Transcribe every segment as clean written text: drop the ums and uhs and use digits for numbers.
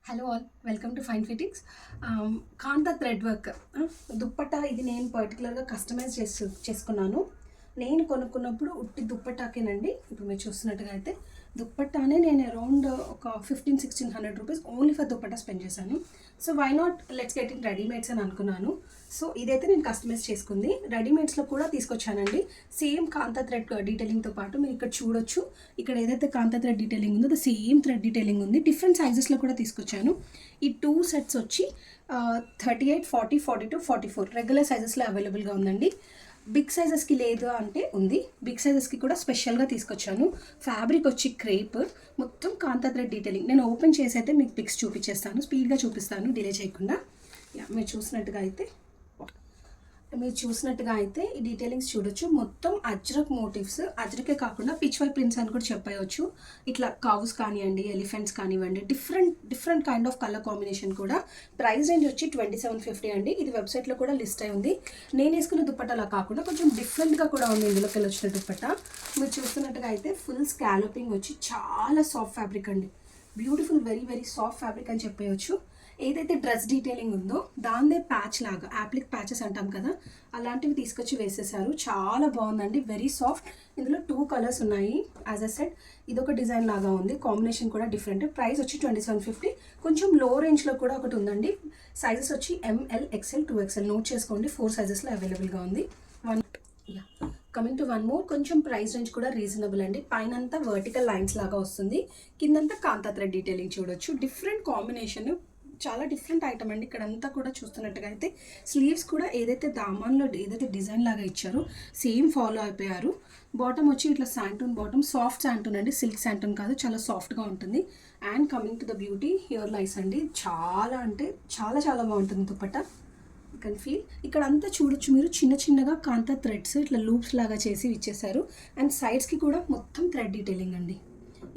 Hello all, welcome to fine fittings. Kantha thread work dupatta ఇది నేను పర్టికులర్గా కస్టమైజ్ చేసుకున్నాను. నేను కొనుక్కున్నప్పుడు ఉట్టి దుప్పట్టాకేనండి. ఇప్పుడు మీరు చూస్తున్నట్టుగా అయితే దుప్పట్టానే నేను అరౌండ్ ఒక 1500-1600 rupees only for dupatta spend చేశాను. So why not let's get in readymades అని అనుకున్నాను. సో ఇదైతే నేను కస్టమైజ్ చేసుకుంది. రెడీమేడ్స్లో కూడా తీసుకొచ్చానండి. సేమ్ కాంతా థ్రెడ్ డీటెయిలింగ్తో పాటు మీరు ఇక్కడ చూడొచ్చు. ఇక్కడ ఏదైతే కాంతా థ్రెడ్ డీటెయిలింగ్ ఉందో అది సేమ్ థ్రెడ్ డీటెయిలింగ్ ఉంది. డిఫరెంట్ సైజెస్లో కూడా తీసుకొచ్చాను. ఈ 2 సెట్స్ వచ్చి 38, 40, 42, 44 రెగ్యులర్ సైజెస్లో అవైలబుల్గా ఉందండి. బిగ్ సైజెస్కి లేదు అంటే ఉంది. బిగ్ సైజెస్కి కూడా స్పెషల్గా తీసుకొచ్చాను. ఫ్యాబ్రిక్ వచ్చి క్రేప్, మొత్తం కాంతా థ్రెడ్ డీటెయిలింగ్. నేను ఓపెన్ చేసి అయితే మీకు పిక్స్ చూపించేస్తాను, స్పీడ్గా చూపిస్తాను డిలే చేయకుండా. మీరు చూసినట్టుగా అయితే ఈ డీటెయిలింగ్స్ చూడొచ్చు. మొత్తం అజ్రక్ మోటివ్స్, అజ్రకే కాకుండా పిచ్ వై ప్రింట్స్ అని కూడా చెప్పవచ్చు. ఇట్లా కావ్స్ కానివ్వండి, ఎలిఫెంట్స్ కానివ్వండి, different kind of colour combination కూడా. ప్రైస్ రేంజ్ వచ్చి 2750 అండి. ఇది వెబ్సైట్లో కూడా లిస్ట్ అయి ఉంది. నేను వేసుకున్న దుప్పట్టలా కాకుండా కొంచెం డిఫరెంట్గా కూడా ఉంది ఇందులోకి వెళ్ళి వచ్చిన దుప్పట్ట. మీరు చూస్తున్నట్టుగా అయితే ఫుల్ స్కాలపింగ్ వచ్చి చాలా సాఫ్ట్ ఫ్యాబ్రిక్ అండి. Beautiful, very very soft fabric అని చెప్పవచ్చు. ఏదైతే డ్రెస్ డీటెయిలింగ్ ఉందో దాందే ప్యాచ్ లాగా, యాప్లిక్ ప్యాచెస్ అంటాం కదా, అలాంటివి తీసుకొచ్చి వేసేసారు. చాలా బాగుందండి, వెరీ సాఫ్ట్. ఇందులో 2 కలర్స్ ఉన్నాయి. యాజ్ అ సెట్ ఇదొక డిజైన్ లాగా ఉంది, కాంబినేషన్ కూడా డిఫరెంట్. ప్రైస్ వచ్చి 2750. కొంచెం లో రేంజ్లో కూడా ఒకటి ఉందండి. సైజెస్ వచ్చి ML, XL, 2XL నోట్ చేసుకోండి. 4 సైజెస్లో అవైలబుల్గా ఉంది. కమింగ్ టు వన్ మోర్, కొంచెం ప్రైస్ రేంజ్ కూడా రీజనబుల్ అండి. పైన అంతా వర్టికల్ లైన్స్ లాగా వస్తుంది, కిందంతా కాంతా థ్రెడ్ డీటెయిలింగ్ చూడొచ్చు. డిఫరెంట్ కాంబినేషన్, చాలా డిఫరెంట్ ఐటమ్ అండి. ఇక్కడంతా కూడా చూస్తున్నట్టుగా అయితే స్లీవ్స్ కూడా ఏదైతే దామాన్లో ఏదైతే డిజైన్ లాగా ఇచ్చారో సేమ్ ఫాలో అయిపోయారు. బాటమ్ వచ్చి ఇట్లా శాంటూన్ బాటమ్, సాఫ్ట్ శాంటూన్ అండి, సిల్క్ శాంటూన్ కాదు, చాలా సాఫ్ట్గా ఉంటుంది. And coming to the beauty, here lies అండి. చాలా అంటే చాలా చాలా బాగుంటుంది దుపట్టా. You can feel. ఇక్కడ అంతా చూడొచ్చు మీరు, చిన్నగా కాంతా థ్రెడ్స్ ఇట్లా లూప్స్ లాగా చేసి ఇచ్చేసారు. అండ్ సైడ్స్కి కూడా మొత్తం థ్రెడ్ డీటెయిలింగ్ అండి.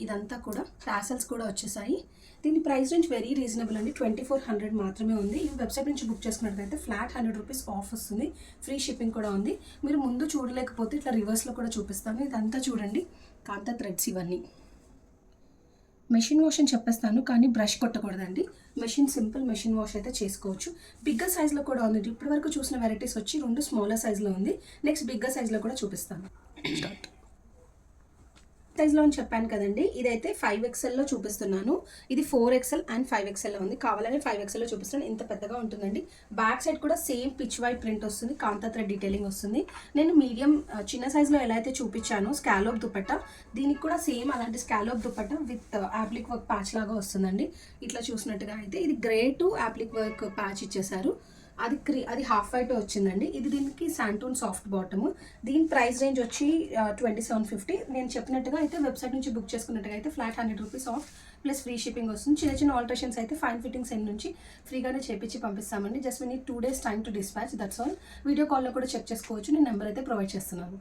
ఇదంతా కూడా టాసల్స్ కూడా వచ్చేసాయి. దీని ప్రైస్ రేంజ్ వెరీ రీజనబుల్ అండి. 2400 మాత్రమే ఉంది. ఈ వెబ్సైట్ నుంచి బుక్ చేసుకున్నట్లయితే ఫ్లాట్ 100 రూపీస్ ఆఫ్ వస్తుంది. ఫ్రీ షిప్పింగ్ కూడా ఉంది. మీరు ముందు చూడలేకపోతే ఇట్లా రివర్స్లో కూడా చూపిస్తాను. ఇదంతా చూడండి, కాంతా థ్రెడ్స్ ఇవన్నీ. మెషిన్ వాష్ అని చెప్పేస్తాను, కానీ బ్రష్ కొట్టకూడదండి. సింపుల్ మెషిన్ వాష్ అయితే చేసుకోవచ్చు. బిగ్గర్ సైజ్లో కూడా ఉంది. ఇప్పటి వరకు చూసిన వెరైటీస్ వచ్చి 2 స్మాలర్ సైజ్లో ఉంది. నెక్స్ట్ బిగ్గర్ సైజ్లో కూడా చూపిస్తాను. సైజ్లో అని చెప్పాను కదండి, ఇదైతే 5XLలో చూపిస్తున్నాను. ఇది 4XL అండ్ 5XLలో ఉంది. కావాలని 5XLలో చూపిస్తాను. ఇంత పెద్దగా ఉంటుందండి. బ్యాక్ సైడ్ కూడా సేమ్ పిచ్ వై ప్రింట్ వస్తుంది, కాంతా థ్రెడ్ డీటెయిలింగ్ వస్తుంది. నేను మీడియం చిన్న సైజ్లో ఎలా అయితే చూపించానో స్కాలోప్ దుపట్టా, దీనికి కూడా సేమ్ అలాంటి scallop dupatta with appliqué work patch లాగా వస్తుందండి. ఇట్లా చూసినట్టుగా అయితే ఇది grey to appliqué work patch ఇచ్చేసారు. అది హాఫ్ వైట్ వచ్చిందండి. ఇది దీనికి శాంటూన్ సాఫ్ట్ బాటమ్. దీని ప్రైస్ రేంజ్ వచ్చి 2750. నేను చెప్పినట్టుగా అయితే వెబ్సైట్ నుంచి బుక్ చేసుకున్నట్టుగా అయితే flat 100 rupees of plus free shipping వస్తుంది. చిన్న ఆల్టరేషన్స్ అయితే ఫైన్ ఫిట్టింగ్స్ ఎండ్ నుంచి ఫ్రీగానే చేపించి పంపిస్తామండి. Just me 2 days time to dispatch, that's all. Video కాల్లో కూడా చెక్ చేసుకోవచ్చు. నేను నెంబర్ అయితే ప్రొవైడ్ చేస్తున్నాను.